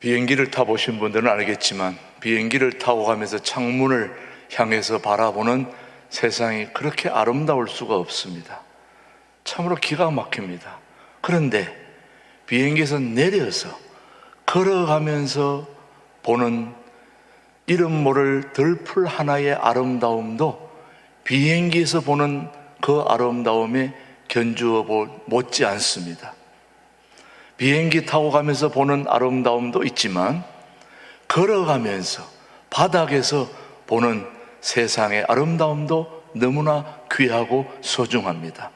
비행기를 타보신 분들은 알겠지만 비행기를 타고 가면서 창문을 향해서 바라보는 세상이 그렇게 아름다울 수가 없습니다. 참으로 기가 막힙니다. 그런데 비행기에서 내려서 걸어가면서 보는 이름 모를 들풀 하나의 아름다움도 비행기에서 보는 그 아름다움에 견주어 못지 않습니다. 비행기 타고 가면서 보는 아름다움도 있지만 걸어가면서 바닥에서 보는 세상의 아름다움도 너무나 귀하고 소중합니다.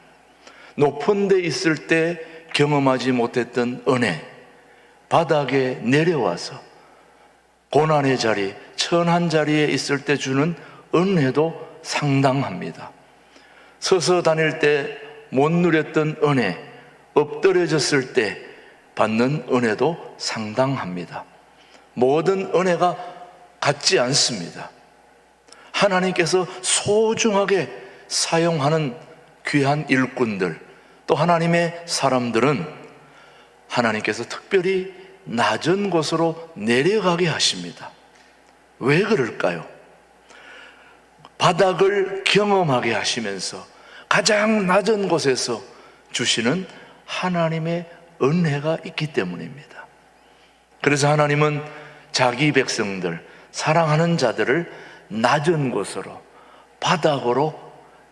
높은 데 있을 때 경험하지 못했던 은혜, 바닥에 내려와서 고난의 자리, 천한 자리에 있을 때 주는 은혜도 상당합니다. 서서 다닐 때 못 누렸던 은혜, 엎드려졌을 때 받는 은혜도 상당합니다. 모든 은혜가 같지 않습니다. 하나님께서 소중하게 사용하는 귀한 일꾼들, 또 하나님의 사람들은 하나님께서 특별히 낮은 곳으로 내려가게 하십니다. 왜 그럴까요? 바닥을 경험하게 하시면서 가장 낮은 곳에서 주시는 하나님의 은혜가 있기 때문입니다. 그래서 하나님은 자기 백성들, 사랑하는 자들을 낮은 곳으로, 바닥으로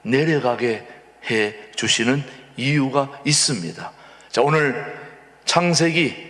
내려가게 해 주시는 이유가 있습니다. 자, 오늘 창세기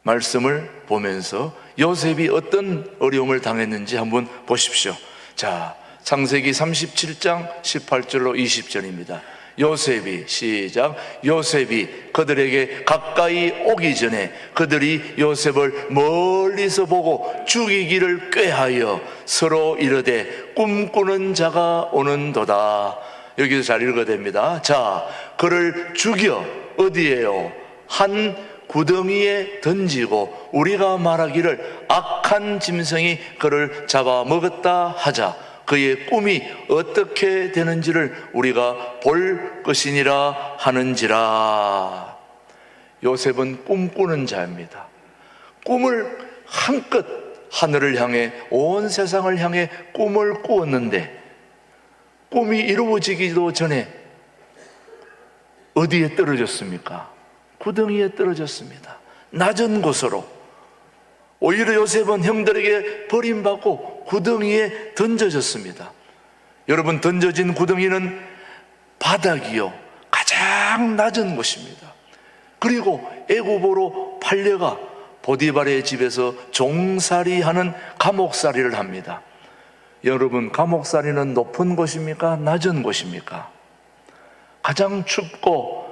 말씀을 보면서 요셉이 어떤 어려움을 당했는지 한번 보십시오. 자, 창세기 37장 18절로 20절입니다. 요셉이, 시작. 요셉이 그들에게 가까이 오기 전에 그들이 요셉을 멀리서 보고 죽이기를 꾀하여 서로 이르되 꿈꾸는 자가 오는도다. 여기서 잘 읽어야 됩니다. 자, 그를 죽여 어디에요? 한 구덩이에 던지고 우리가 말하기를 악한 짐승이 그를 잡아먹었다 하자. 그의 꿈이 어떻게 되는지를 우리가 볼 것이니라 하는지라. 요셉은 꿈꾸는 자입니다. 꿈을 한껏 하늘을 향해, 온 세상을 향해 꿈을 꾸었는데 꿈이 이루어지기도 전에 어디에 떨어졌습니까? 구덩이에 떨어졌습니다. 낮은 곳으로. 오히려 요셉은 형들에게 버림받고 구덩이에 던져졌습니다. 여러분, 던져진 구덩이는 바닥이요, 가장 낮은 곳입니다. 그리고 애굽으로 팔려가 보디발의 집에서 종살이하는 감옥살이를 합니다. 여러분, 감옥살이는 높은 곳입니까? 낮은 곳입니까? 가장 춥고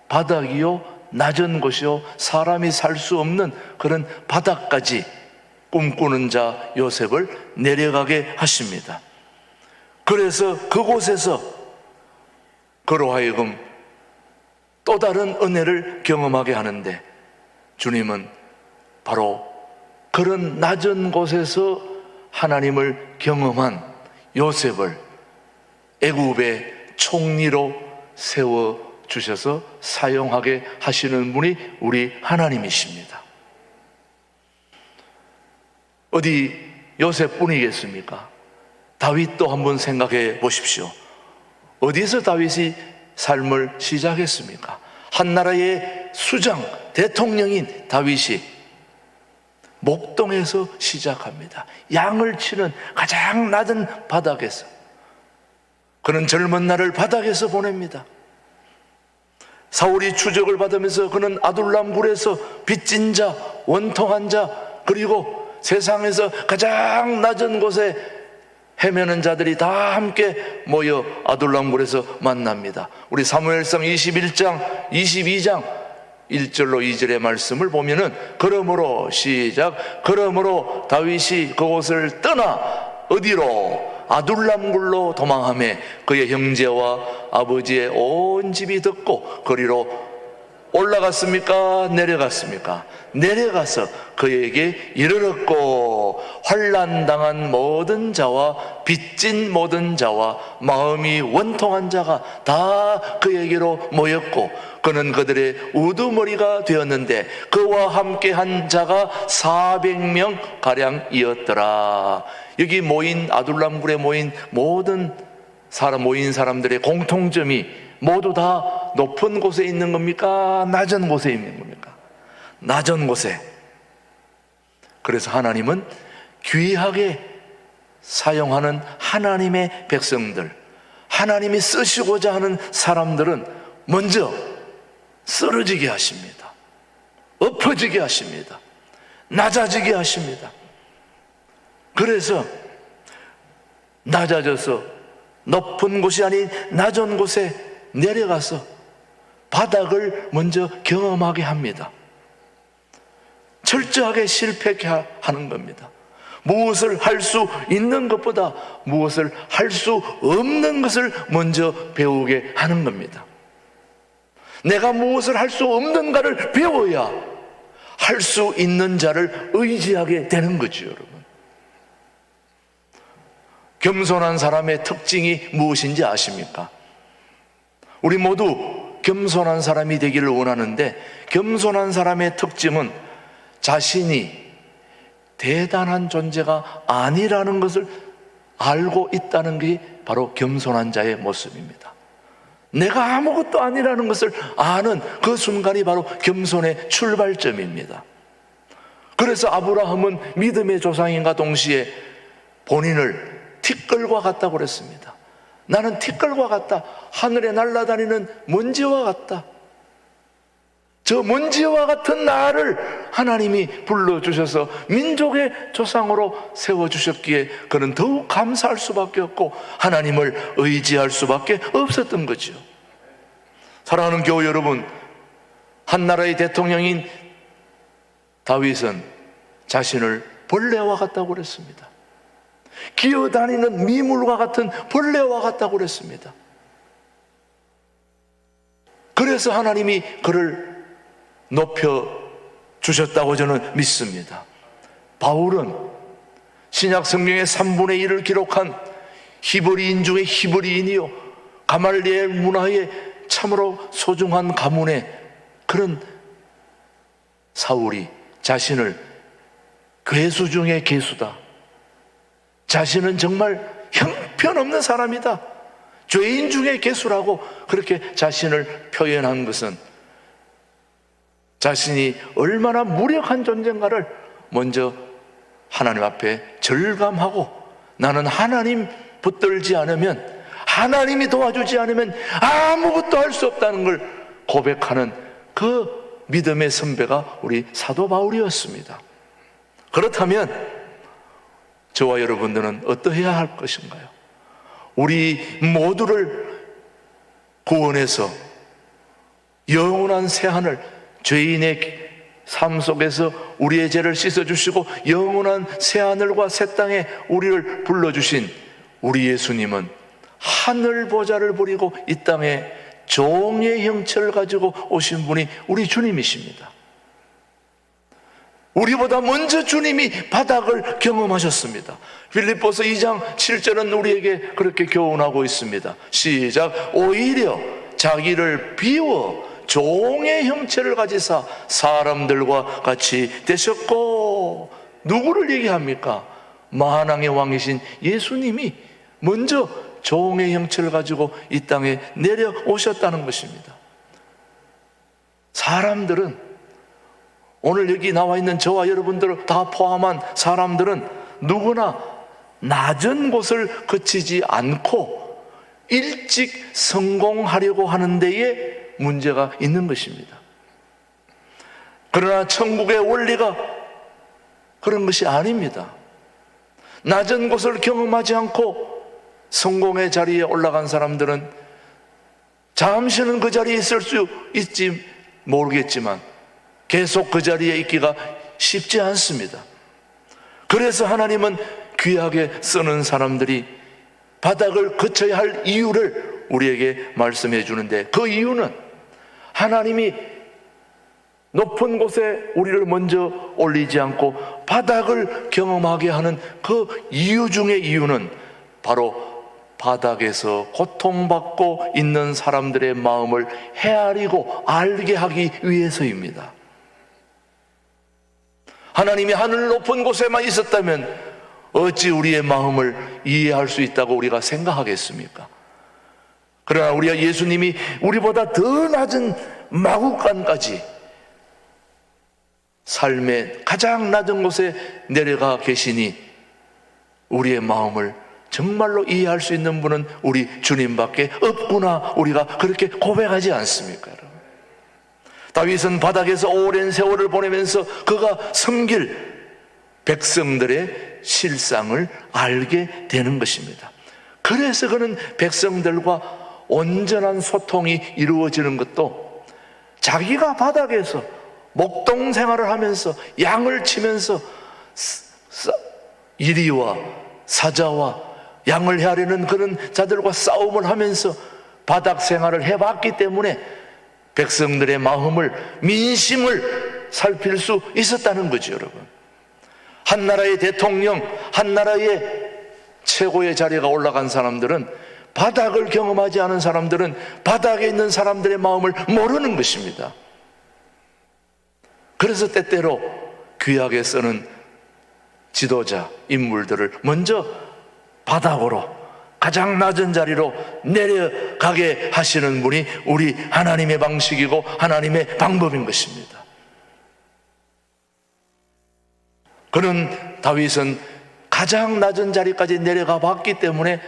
바닥이요, 낮은 곳이요, 사람이 살 수 없는 그런 바닥까지 꿈꾸는 자 요셉을 내려가게 하십니다. 그래서 그곳에서 그로 하여금 또 다른 은혜를 경험하게 하는데, 주님은 바로 그런 낮은 곳에서 하나님을 경험한 요셉을 애굽의 총리로 세워 주셔서 사용하게 하시는 분이 우리 하나님이십니다. 어디 요셉뿐이겠습니까? 다윗도 한번 생각해 보십시오. 어디서 다윗이 삶을 시작했습니까? 한 나라의 수장, 대통령인 다윗이 목동에서 시작합니다. 양을 치는 가장 낮은 바닥에서, 그는 젊은 날을 바닥에서 보냅니다. 사울이 추적을 받으면서 그는 아둘람 굴에서 빚진 자, 원통한 자, 그리고 세상에서 가장 낮은 곳에 헤매는 자들이 다 함께 모여 아둘람 굴에서 만납니다. 우리 사무엘상 21장, 22장 1절로 2절의 말씀을 보면은, 그러므로, 시작. 그러므로 다윗이 그곳을 떠나 어디로? 아둘람 굴로 도망하며 그의 형제와 아버지의 온 집이 듣고 그리로 올라갔습니까? 내려갔습니까? 내려가서 그에게 이르렀고 환난당한 모든 자와 빚진 모든 자와 마음이 원통한 자가 다 그에게로 모였고 그는 그들의 우두머리가 되었는데 그와 함께 한 자가 400명 가량이었더라. 여기 모인 아둘람굴에 모인 모든 모인 사람들의 공통점이 모두 다 높은 곳에 있는 겁니까? 낮은 곳에 있는 겁니까? 낮은 곳에. 그래서 하나님은 귀하게 사용하는 하나님의 백성들, 하나님이 쓰시고자 하는 사람들은 먼저 쓰러지게 하십니다. 엎어지게 하십니다. 낮아지게 하십니다. 그래서 낮아져서 높은 곳이 아닌 낮은 곳에 내려가서 바닥을 먼저 경험하게 합니다. 철저하게 실패하게 하는 겁니다. 무엇을 할 수 있는 것보다 무엇을 할 수 없는 것을 먼저 배우게 하는 겁니다. 내가 무엇을 할 수 없는가를 배워야 할 수 있는 자를 의지하게 되는 거죠, 여러분. 겸손한 사람의 특징이 무엇인지 아십니까? 우리 모두 겸손한 사람이 되기를 원하는데 겸손한 사람의 특징은 자신이 대단한 존재가 아니라는 것을 알고 있다는 게 바로 겸손한 자의 모습입니다. 내가 아무것도 아니라는 것을 아는 그 순간이 바로 겸손의 출발점입니다. 그래서 아브라함은 믿음의 조상인과 동시에 본인을 티끌과 같다고 그랬습니다. 나는 티끌과 같다. 하늘에 날아다니는 먼지와 같다. 저 먼지와 같은 나를 하나님이 불러주셔서 민족의 조상으로 세워주셨기에 그는 더욱 감사할 수밖에 없고 하나님을 의지할 수밖에 없었던 거죠. 사랑하는 교우 여러분, 한 나라의 대통령인 다윗은 자신을 벌레와 같다고 그랬습니다. 기어다니는 미물과 같은 벌레와 같다고 그랬습니다. 그래서 하나님이 그를 높여주셨다고 저는 믿습니다. 바울은 신약 성경의 3분의 1을 기록한 히브리인 중에 히브리인이요 가말리엘 문화에 참으로 소중한 가문의 그런 사울이 자신을 괴수 중에 괴수다, 자신은 정말 형편없는 사람이다, 죄인 중에 괴수라고 그렇게 자신을 표현한 것은 자신이 얼마나 무력한 존재인가를 먼저 하나님 앞에 절감하고 나는 하나님 붙들지 않으면, 하나님이 도와주지 않으면 아무것도 할 수 없다는 걸 고백하는 그 믿음의 선배가 우리 사도 바울이었습니다. 그렇다면 저와 여러분들은 어떠해야 할 것인가요? 우리 모두를 구원해서 영원한 새하늘, 죄인의 삶 속에서 우리의 죄를 씻어주시고 영원한 새하늘과 새 땅에 우리를 불러주신 우리 예수님은 하늘 보좌를 버리고 이 땅에 종의 형체를 가지고 오신 분이 우리 주님이십니다. 우리보다 먼저 주님이 바닥을 경험하셨습니다. 빌립보서 2장 7절은 우리에게 그렇게 교훈하고 있습니다. 시작. 오히려 자기를 비워 종의 형체를 가지사 사람들과 같이 되셨고, 누구를 얘기합니까? 만왕의 왕이신 예수님이 먼저 종의 형체를 가지고 이 땅에 내려오셨다는 것입니다. 사람들은, 오늘 여기 나와 있는 저와 여러분들을 다 포함한 사람들은 누구나 낮은 곳을 거치지 않고 일찍 성공하려고 하는 데에 문제가 있는 것입니다. 그러나 천국의 원리가 그런 것이 아닙니다. 낮은 곳을 경험하지 않고 성공의 자리에 올라간 사람들은 잠시는 그 자리에 있을 수 있지 모르겠지만 계속 그 자리에 있기가 쉽지 않습니다. 그래서 하나님은 귀하게 쓰는 사람들이 바닥을 거쳐야 할 이유를 우리에게 말씀해 주는데, 그 이유는 하나님이 높은 곳에 우리를 먼저 올리지 않고 바닥을 경험하게 하는 그 이유 중의 이유는 바로 바닥에서 고통받고 있는 사람들의 마음을 헤아리고 알게 하기 위해서입니다. 하나님이 하늘 높은 곳에만 있었다면 어찌 우리의 마음을 이해할 수 있다고 우리가 생각하겠습니까? 그러나 우리가 예수님이 우리보다 더 낮은 마구간까지 삶의 가장 낮은 곳에 내려가 계시니 우리의 마음을 정말로 이해할 수 있는 분은 우리 주님밖에 없구나, 우리가 그렇게 고백하지 않습니까, 여러분? 다윗은 바닥에서 오랜 세월을 보내면서 그가 섬길 백성들의 실상을 알게 되는 것입니다. 그래서 그는 백성들과 온전한 소통이 이루어지는 것도 자기가 바닥에서 목동 생활을 하면서 양을 치면서 이리와 사자와 양을 헤아리는 그런 자들과 싸움을 하면서 바닥 생활을 해봤기 때문에 백성들의 마음을, 민심을 살필 수 있었다는 거죠, 여러분. 한 나라의 대통령, 한 나라의 최고의 자리가 올라간 사람들은, 바닥을 경험하지 않은 사람들은 바닥에 있는 사람들의 마음을 모르는 것입니다. 그래서 때때로 귀하게 쓰는 지도자, 인물들을 먼저 바닥으로, 가장 낮은 자리로 내려가게 하시는 분이 우리 하나님의 방식이고 하나님의 방법인 것입니다. 그는, 다윗은 가장 낮은 자리까지 내려가 봤기 때문에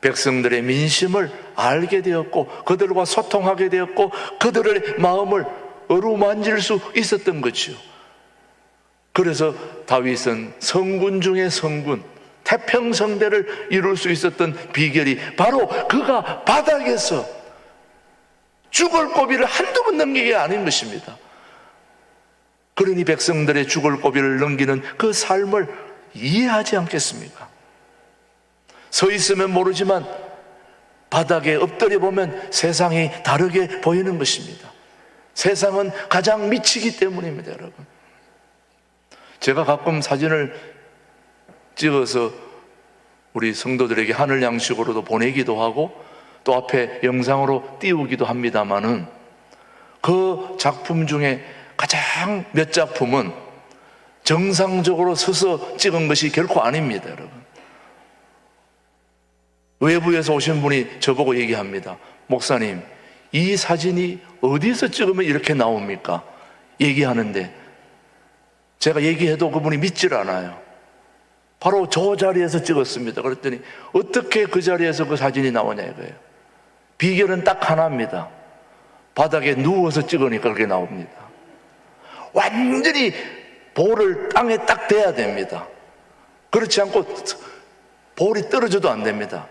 백성들의 민심을 알게 되었고 그들과 소통하게 되었고 그들의 마음을 어루만질 수 있었던 거죠. 그래서 다윗은 성군 중의 성군, 태평성대를 이룰 수 있었던 비결이 바로 그가 바닥에서 죽을 고비를 한두 번 넘기는 게 아닌 것입니다. 그러니 백성들의 죽을 고비를 넘기는 그 삶을 이해하지 않겠습니까? 서 있으면 모르지만 바닥에 엎드려 보면 세상이 다르게 보이는 것입니다. 세상은 가장 미치기 때문입니다, 여러분. 제가 가끔 사진을 찍어서 우리 성도들에게 하늘 양식으로도 보내기도 하고 또 앞에 영상으로 띄우기도 합니다마는 그 작품 중에 가장 몇 작품은 정상적으로 서서 찍은 것이 결코 아닙니다, 여러분. 외부에서 오신 분이 저보고 얘기합니다. 목사님, 이 사진이 어디서 찍으면 이렇게 나옵니까? 얘기하는데 제가 얘기해도 그분이 믿질 않아요. 바로 저 자리에서 찍었습니다. 그랬더니 어떻게 그 자리에서 그 사진이 나오냐 이거예요. 비결은 딱 하나입니다. 바닥에 누워서 찍으니까 그렇게 나옵니다. 완전히 볼을 땅에 딱 대야 됩니다. 그렇지 않고 볼이 떨어져도 안 됩니다.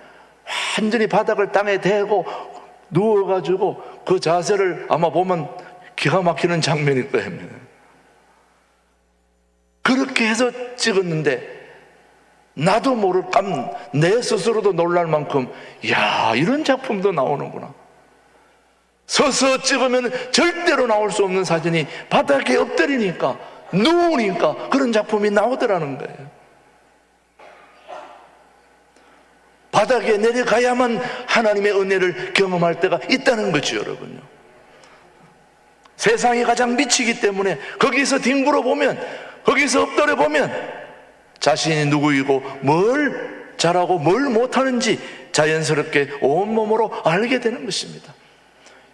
완전히 바닥을 땅에 대고 누워가지고 그 자세를 아마 보면 기가 막히는 장면일 거예요. 그렇게 해서 찍었는데 나도 모를 내 스스로도 놀랄 만큼 야, 이런 작품도 나오는구나. 서서 찍으면 절대로 나올 수 없는 사진이 바닥에 엎드리니까, 누우니까 그런 작품이 나오더라는 거예요. 바닥에 내려가야만 하나님의 은혜를 경험할 때가 있다는 거죠, 여러분요. 세상이 가장 미치기 때문에 거기서 뒹굴어 보면, 거기서 엎드려 보면 자신이 누구이고 뭘 잘하고 뭘 못하는지 자연스럽게 온몸으로 알게 되는 것입니다.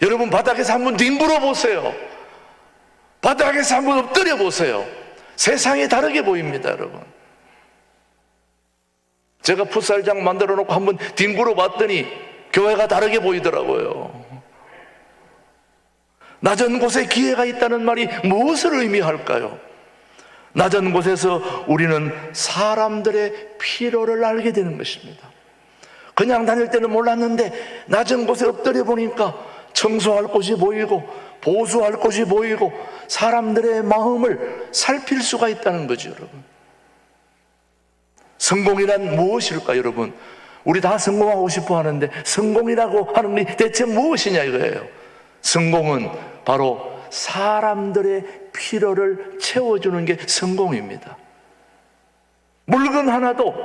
여러분, 바닥에서 한번 뒹굴어 보세요. 바닥에서 한번 엎드려 보세요. 세상이 다르게 보입니다, 여러분. 제가 풋살장 만들어 놓고 한번 뒹굴어 봤더니 교회가 다르게 보이더라고요. 낮은 곳에 기회가 있다는 말이 무엇을 의미할까요? 낮은 곳에서 우리는 사람들의 필요를 알게 되는 것입니다. 그냥 다닐 때는 몰랐는데 낮은 곳에 엎드려 보니까 청소할 곳이 보이고 보수할 곳이 보이고 사람들의 마음을 살필 수가 있다는 거죠, 여러분. 성공이란 무엇일까, 여러분? 우리 다 성공하고 싶어 하는데 성공이라고 하는 게 대체 무엇이냐 이거예요. 성공은 바로 사람들의 필요를 채워주는 게 성공입니다. 물건 하나도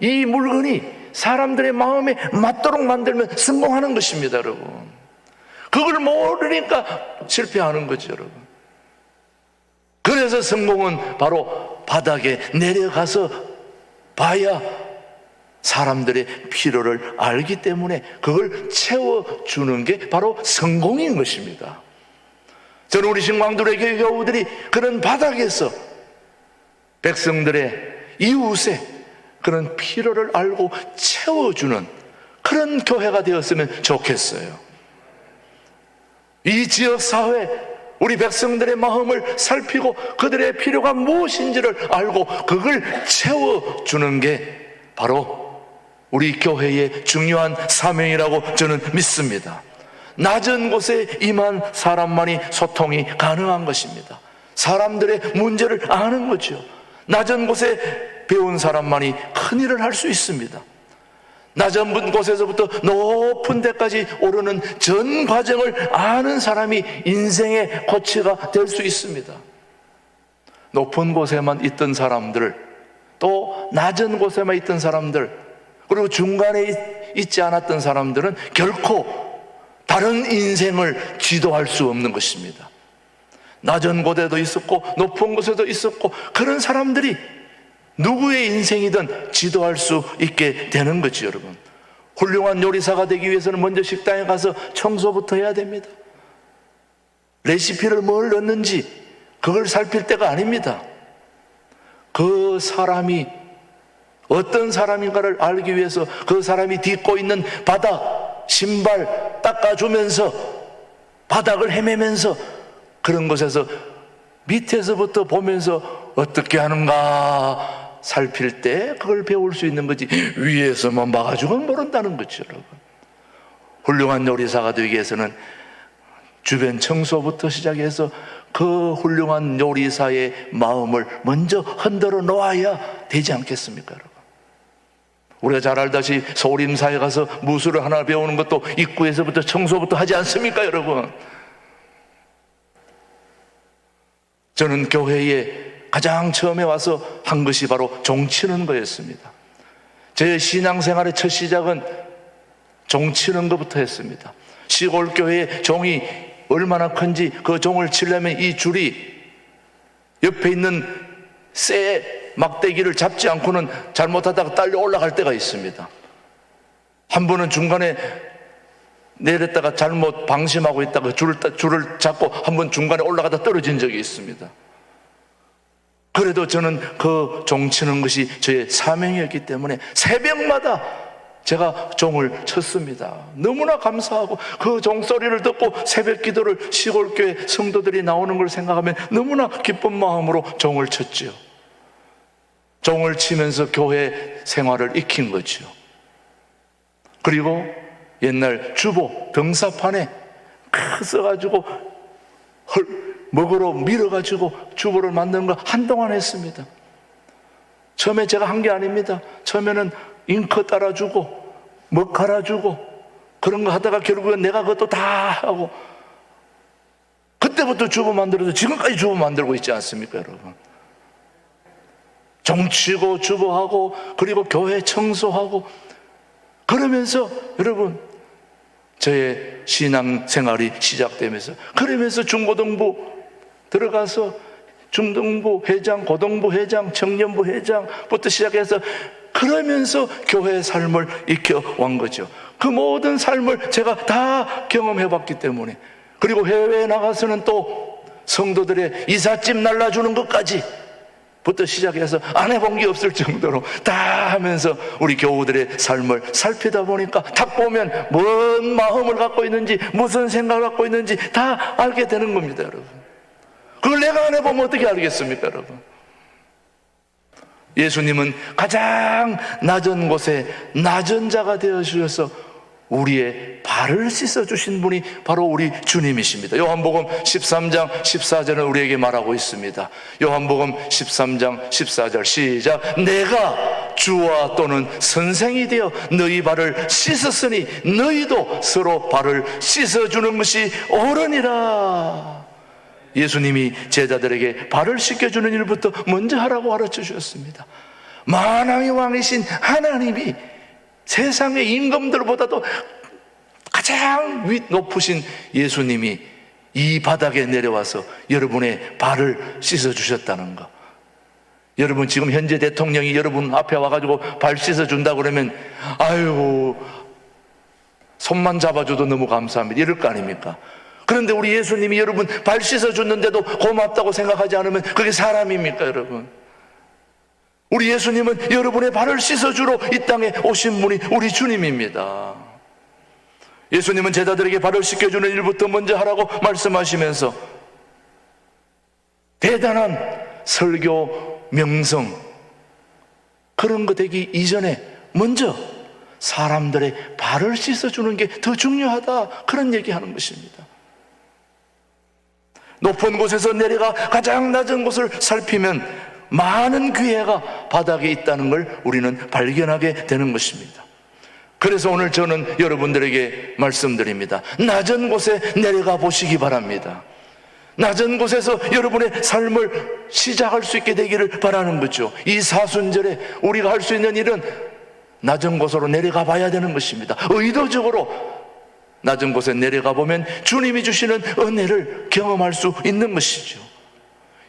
이 물건이 사람들의 마음에 맞도록 만들면 성공하는 것입니다, 여러분. 그걸 모르니까 실패하는 거죠, 여러분. 그래서 성공은 바로 바닥에 내려가서 봐야 사람들의 필요를 알기 때문에 그걸 채워주는 게 바로 성공인 것입니다. 저는 우리 신광두레 교회 교우들이 그런 바닥에서 백성들의 이웃의 그런 필요를 알고 채워주는 그런 교회가 되었으면 좋겠어요. 이 지역사회 우리 백성들의 마음을 살피고 그들의 필요가 무엇인지를 알고 그걸 채워주는 게 바로 우리 교회의 중요한 사명이라고 저는 믿습니다. 낮은 곳에 임한 사람만이 소통이 가능한 것입니다. 사람들의 문제를 아는 거죠. 낮은 곳에 배운 사람만이 큰 일을 할 수 있습니다. 낮은 곳에서부터 높은 데까지 오르는 전 과정을 아는 사람이 인생의 코치가 될 수 있습니다. 높은 곳에만 있던 사람들, 또 낮은 곳에만 있던 사람들, 그리고 중간에 있지 않았던 사람들은 결코 다른 인생을 지도할 수 없는 것입니다. 낮은 곳에도 있었고 높은 곳에도 있었고 그런 사람들이 누구의 인생이든 지도할 수 있게 되는 거죠, 여러분. 훌륭한 요리사가 되기 위해서는 먼저 식당에 가서 청소부터 해야 됩니다. 레시피를 뭘 넣는지 그걸 살필 때가 아닙니다. 그 사람이 어떤 사람인가를 알기 위해서 그 사람이 딛고 있는 바닥, 신발 닦아주면서 바닥을 헤매면서 그런 곳에서 밑에서부터 보면서 어떻게 하는가 살필 때 그걸 배울 수 있는 거지, 위에서만 봐가지고는 모른다는 거죠, 여러분. 훌륭한 요리사가 되기 위해서는 주변 청소부터 시작해서 그 훌륭한 요리사의 마음을 먼저 흔들어 놓아야 되지 않겠습니까, 여러분? 우리가 잘 알다시피 소림사에 가서 무술을 하나 배우는 것도 입구에서부터 청소부터 하지 않습니까, 여러분? 저는 교회에 가장 처음에 와서 한 것이 바로 종치는 거였습니다. 제 신앙생활의 첫 시작은 종치는 것부터 했습니다. 시골 교회의 종이 얼마나 큰지 그 종을 치려면 이 줄이 옆에 있는 쇠 막대기를 잡지 않고는 잘못하다가 딸려 올라갈 때가 있습니다. 한 번은 중간에 내렸다가 잘못 방심하고 있다가 줄을 잡고 한 번 중간에 올라가다 떨어진 적이 있습니다. 그래도 저는 그 종치는 것이 저의 사명이었기 때문에 새벽마다 제가 종을 쳤습니다. 너무나 감사하고 그 종소리를 듣고 새벽 기도를 시골교회 성도들이 나오는 걸 생각하면 너무나 기쁜 마음으로 종을 쳤지요. 종을 치면서 교회 생활을 익힌 거죠. 그리고 옛날 주보 등사판에 써가지고 먹으러 밀어가지고 주보를 만드는 거 한동안 했습니다. 처음에 제가 한 게 아닙니다. 처음에는 잉크 따라주고 먹 갈아주고 그런 거 하다가 결국은 내가 그것도 다 하고, 그때부터 주보 만들어서 지금까지 주보 만들고 있지 않습니까, 여러분? 종치고 주보하고 그리고 교회 청소하고 그러면서 여러분 저의 신앙생활이 시작되면서, 그러면서 중고등부 들어가서 중등부 회장, 고등부 회장, 청년부 회장부터 시작해서 그러면서 교회 삶을 익혀온 거죠. 그 모든 삶을 제가 다 경험해봤기 때문에, 그리고 해외에 나가서는 또 성도들의 이삿짐 날라주는 것까지 부터 시작해서 안 해본 게 없을 정도로 다 하면서 우리 교우들의 삶을 살피다 보니까 딱 보면 뭔 마음을 갖고 있는지 무슨 생각을 갖고 있는지 다 알게 되는 겁니다, 여러분. 그걸 내가 안 해보면 어떻게 알겠습니까, 여러분? 예수님은 가장 낮은 곳에 낮은 자가 되어주셔서 우리의 발을 씻어주신 분이 바로 우리 주님이십니다. 요한복음 13장 14절은 우리에게 말하고 있습니다. 요한복음 13장 14절 시작. 내가 주와 또는 선생이 되어 너희 발을 씻었으니 너희도 서로 발을 씻어주는 것이 옳으니라. 예수님이 제자들에게 발을 씻겨주는 일부터 먼저 하라고 가르쳐 주셨습니다. 만왕의 왕이신 하나님이 세상의 임금들보다도 가장 높으신 예수님이 이 바닥에 내려와서 여러분의 발을 씻어주셨다는 거. 여러분 지금 현재 대통령이 여러분 앞에 와가지고 발 씻어준다 그러면 아유 손만 잡아줘도 너무 감사합니다 이럴 거 아닙니까? 그런데 우리 예수님이 여러분 발 씻어줬는데도 고맙다고 생각하지 않으면 그게 사람입니까 여러분? 우리 예수님은 여러분의 발을 씻어주러 이 땅에 오신 분이 우리 주님입니다. 예수님은 제자들에게 발을 씻겨주는 일부터 먼저 하라고 말씀하시면서 대단한 설교 명성 그런 거 되기 이전에 먼저 사람들의 발을 씻어주는 게 더 중요하다 그런 얘기하는 것입니다. 높은 곳에서 내려가 가장 낮은 곳을 살피면 많은 기회가 바닥에 있다는 걸 우리는 발견하게 되는 것입니다. 그래서 오늘 저는 여러분들에게 말씀드립니다. 낮은 곳에 내려가 보시기 바랍니다. 낮은 곳에서 여러분의 삶을 시작할 수 있게 되기를 바라는 거죠. 이 사순절에 우리가 할 수 있는 일은 낮은 곳으로 내려가 봐야 되는 것입니다. 의도적으로 낮은 곳에 내려가 보면 주님이 주시는 은혜를 경험할 수 있는 것이죠.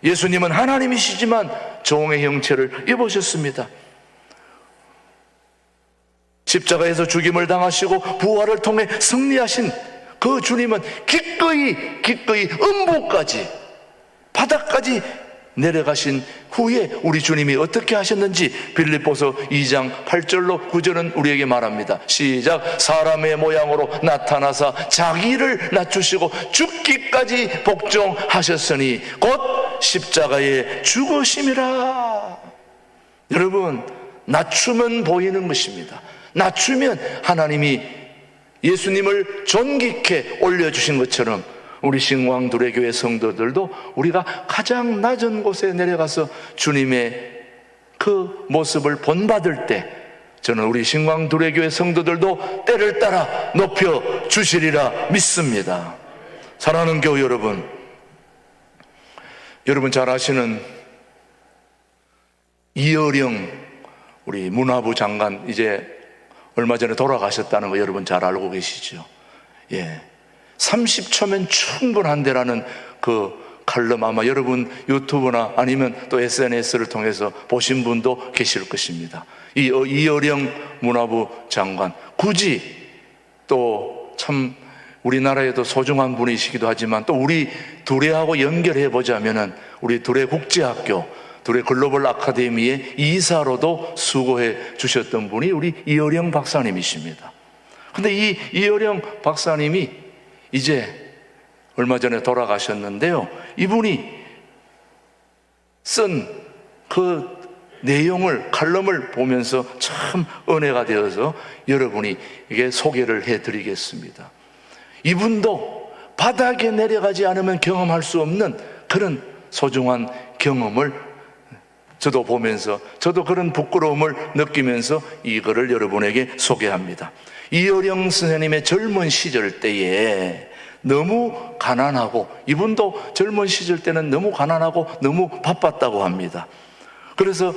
예수님은 하나님이시지만 종의 형체를 입으셨습니다. 십자가에서 죽임을 당하시고 부활을 통해 승리하신 그 주님은 기꺼이 음부까지 바닥까지 내려가신 후에 우리 주님이 어떻게 하셨는지 빌립보서 2장 8절로 9절은 우리에게 말합니다. 시작. 사람의 모양으로 나타나사 자기를 낮추시고 죽기까지 복종하셨으니 곧 십자가에 죽으심이라. 여러분 낮추면 보이는 것입니다. 낮추면 하나님이 예수님을 존귀케 올려주신 것처럼 우리 신광두레교회 성도들도 우리가 가장 낮은 곳에 내려가서 주님의 그 모습을 본받을 때 저는 우리 신광두레교회 성도들도 때를 따라 높여 주시리라 믿습니다. 사랑하는 교회 여러분, 여러분 잘 아시는 이어령 우리 문화부 장관 이제 얼마 전에 돌아가셨다는 거 여러분 잘 알고 계시죠? 예. 30초면 충분한데라는 그 칼럼 아마 여러분 유튜브나 아니면 또 SNS를 통해서 보신 분도 계실 것입니다. 이 이어령 문화부 장관 굳이 또 참 우리나라에도 소중한 분이시기도 하지만 또 우리 두레하고 연결해 보자면은 우리 두레 국제학교 두레 글로벌 아카데미의 이사로도 수고해 주셨던 분이 우리 이어령 박사님이십니다. 근데 이 이어령 박사님이 이제 얼마 전에 돌아가셨는데요. 이분이 쓴 그 내용을 칼럼을 보면서 참 은혜가 되어서 여러분이 이게 소개를 해드리겠습니다. 이분도 바닥에 내려가지 않으면 경험할 수 없는 그런 소중한 경험을 저도 보면서 저도 그런 부끄러움을 느끼면서 이거를 여러분에게 소개합니다. 이어령 선생님의 젊은 시절 때에 너무 가난하고 이분도 젊은 시절 때는 너무 가난하고 너무 바빴다고 합니다. 그래서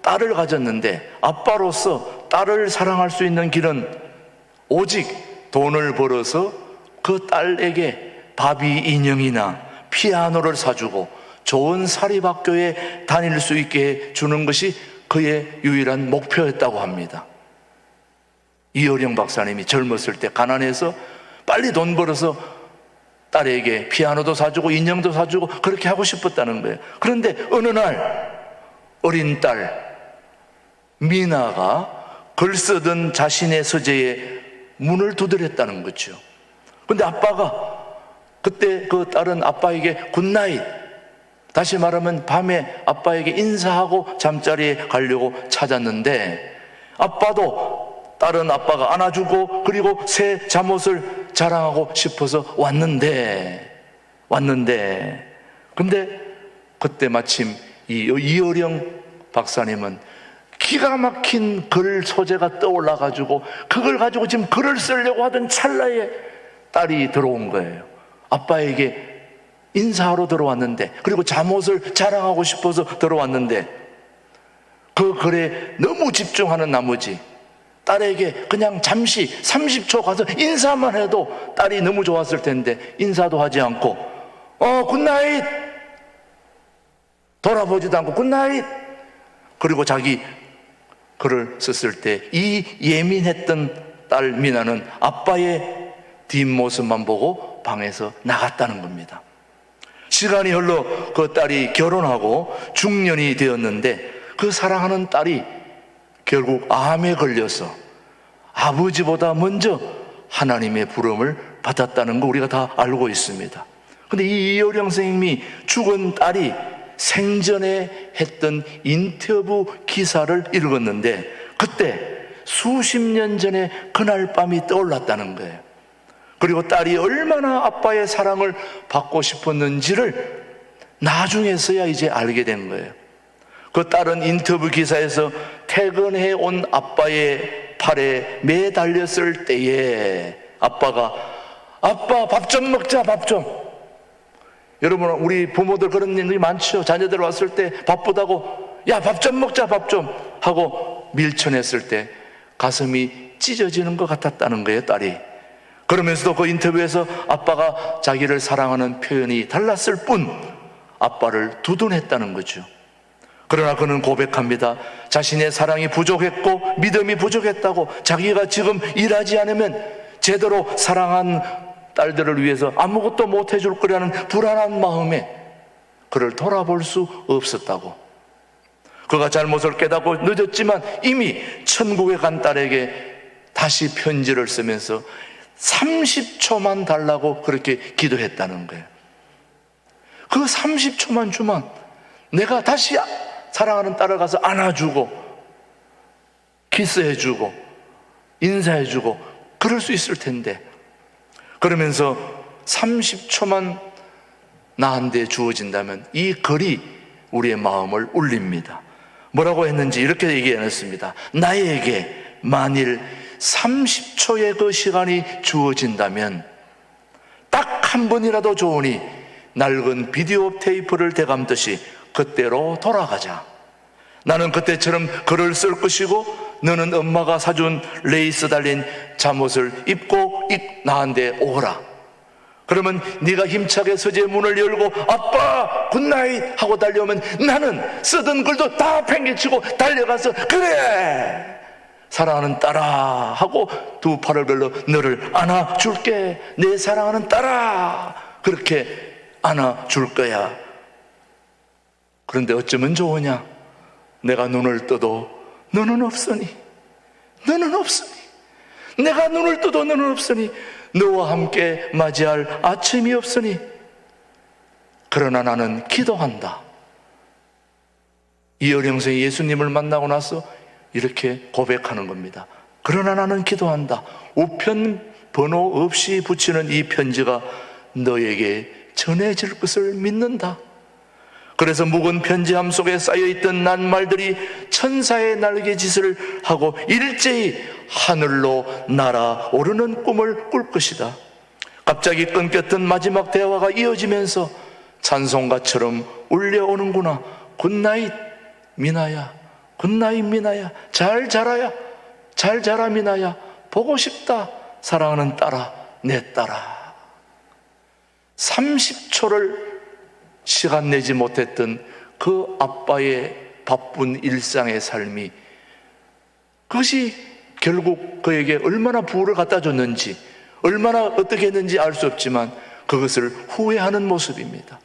딸을 가졌는데 아빠로서 딸을 사랑할 수 있는 길은 오직 돈을 벌어서 그 딸에게 바비 인형이나 피아노를 사주고 좋은 사립학교에 다닐 수 있게 해주는 것이 그의 유일한 목표였다고 합니다. 이어령 박사님이 젊었을 때 가난해서 빨리 돈 벌어서 딸에게 피아노도 사주고 인형도 사주고 그렇게 하고 싶었다는 거예요. 그런데 어느 날 어린 딸 미나가 글 쓰던 자신의 서재에 문을 두드렸다는 거죠. 그런데 아빠가 그때 그 딸은 아빠에게 굿나잇, 다시 말하면 밤에 아빠에게 인사하고 잠자리에 가려고 찾았는데 아빠도 딸은 아빠가 안아주고 그리고 새 잠옷을 자랑하고 싶어서 왔는데 근데 그때 마침 이 이어령 박사님은 기가 막힌 글 소재가 떠올라 가지고 그걸 가지고 지금 글을 쓰려고 하던 찰나에 딸이 들어온 거예요. 아빠에게 인사하러 들어왔는데, 그리고 잠옷을 자랑하고 싶어서 들어왔는데, 그 글에 너무 집중하는 나머지 딸에게 그냥 잠시 30초 가서 인사만 해도 딸이 너무 좋았을 텐데 인사도 하지 않고 굿나잇, 돌아보지도 않고 굿나잇. 그리고 자기 글을 썼을 때 이 예민했던 딸 미나는 아빠의 뒷모습만 보고 방에서 나갔다는 겁니다. 시간이 흘러 그 딸이 결혼하고 중년이 되었는데 그 사랑하는 딸이 결국 암에 걸려서 아버지보다 먼저 하나님의 부름을 받았다는 거 우리가 다 알고 있습니다. 근데 이 이효령 선생님이 죽은 딸이 생전에 했던 인터뷰 기사를 읽었는데 그때 수십 년 전에 그날 밤이 떠올랐다는 거예요. 그리고 딸이 얼마나 아빠의 사랑을 받고 싶었는지를 나중에서야 이제 알게 된 거예요. 그 딸은 인터뷰 기사에서 퇴근해 온 아빠의 팔에 매달렸을 때에 아빠 밥 좀 먹자, 밥 좀. 여러분, 우리 부모들 그런 일이 많죠. 자녀들 왔을 때 바쁘다고 야, 밥 좀 먹자, 밥 좀 하고 밀쳐냈을 때 가슴이 찢어지는 것 같았다는 거예요, 딸이. 그러면서도 그 인터뷰에서 아빠가 자기를 사랑하는 표현이 달랐을 뿐 아빠를 두둔했다는 거죠. 그러나 그는 고백합니다. 자신의 사랑이 부족했고 믿음이 부족했다고, 자기가 지금 일하지 않으면 제대로 사랑한 딸들을 위해서 아무것도 못 해줄 거라는 불안한 마음에 그를 돌아볼 수 없었다고. 그가 잘못을 깨닫고 늦었지만 이미 천국에 간 딸에게 다시 편지를 쓰면서 30초만 달라고 그렇게 기도했다는 거예요. 그 30초만 주면 내가 다시 사랑하는 딸을 가서 안아주고 키스해주고 인사해주고 그럴 수 있을 텐데, 그러면서 30초만 나한테 주어진다면 이 글이 우리의 마음을 울립니다. 뭐라고 했는지 이렇게 얘기해냈습니다. 나에게 만일 30초의 그 시간이 주어진다면 딱 한 번이라도 좋으니 낡은 비디오 테이프를 되감듯이 그때로 돌아가자. 나는 그때처럼 글을 쓸 것이고 너는 엄마가 사준 레이스 달린 잠옷을 입고 나한테 오거라. 그러면 네가 힘차게 서재 문을 열고 아빠 굿나잇 하고 달려오면 나는 쓰던 글도 다 팽개치고 달려가서 그래 사랑하는 딸아 하고 두 팔을 걸러 너를 안아줄게. 내 사랑하는 딸아, 그렇게 안아줄 거야. 그런데 어쩌면 좋으냐? 내가 눈을 떠도 너는 없으니, 너는 없으니, 내가 눈을 떠도 너는 없으니, 너와 함께 맞이할 아침이 없으니, 그러나 나는 기도한다. 이효령 선생이 예수님을 만나고 나서 이렇게 고백하는 겁니다. 그러나 나는 기도한다. 우편 번호 없이 붙이는 이 편지가 너에게 전해질 것을 믿는다. 그래서 묵은 편지함 속에 쌓여있던 낱말들이 천사의 날개짓을 하고 일제히 하늘로 날아오르는 꿈을 꿀 것이다. 갑자기 끊겼던 마지막 대화가 이어지면서 찬송가처럼 울려오는구나. 굿나잇 미나야, 굿나잇 미나야, 잘 자라야, 잘 자라 미나야, 보고 싶다 사랑하는 딸아, 내 딸아. 30초를 시간 내지 못했던 그 아빠의 바쁜 일상의 삶이, 그것이 결국 그에게 얼마나 부를 갖다 줬는지, 얼마나 어떻게 했는지 알 수 없지만 그것을 후회하는 모습입니다.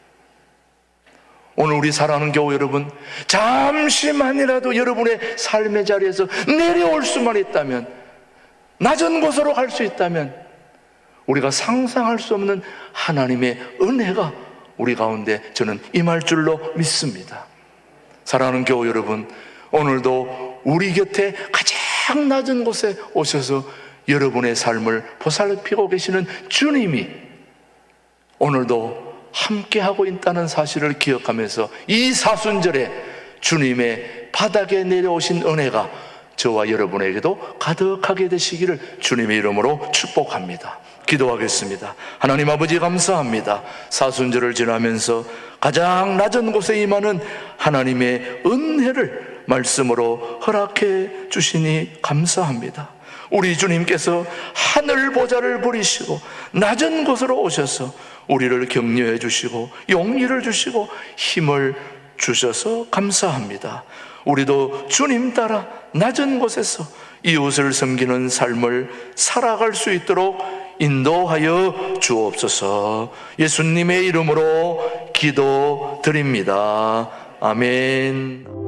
오늘 우리 사랑하는 교회 여러분, 잠시만이라도 여러분의 삶의 자리에서 내려올 수만 있다면, 낮은 곳으로 갈 수 있다면 우리가 상상할 수 없는 하나님의 은혜가 우리 가운데 저는 임할 줄로 믿습니다. 사랑하는 교회 여러분, 오늘도 우리 곁에 가장 낮은 곳에 오셔서 여러분의 삶을 보살피고 계시는 주님이 오늘도 함께하고 있다는 사실을 기억하면서 이 사순절에 주님의 바닥에 내려오신 은혜가 저와 여러분에게도 가득하게 되시기를 주님의 이름으로 축복합니다. 기도하겠습니다. 하나님 아버지 감사합니다. 사순절을 지나면서 가장 낮은 곳에 임하는 하나님의 은혜를 말씀으로 허락해 주시니 감사합니다. 우리 주님께서 하늘 보좌를 버리시고 낮은 곳으로 오셔서 우리를 격려해 주시고 용기를 주시고 힘을 주셔서 감사합니다. 우리도 주님 따라 낮은 곳에서 이웃을 섬기는 삶을 살아갈 수 있도록 인도하여 주옵소서. 예수님의 이름으로 기도드립니다. 아멘.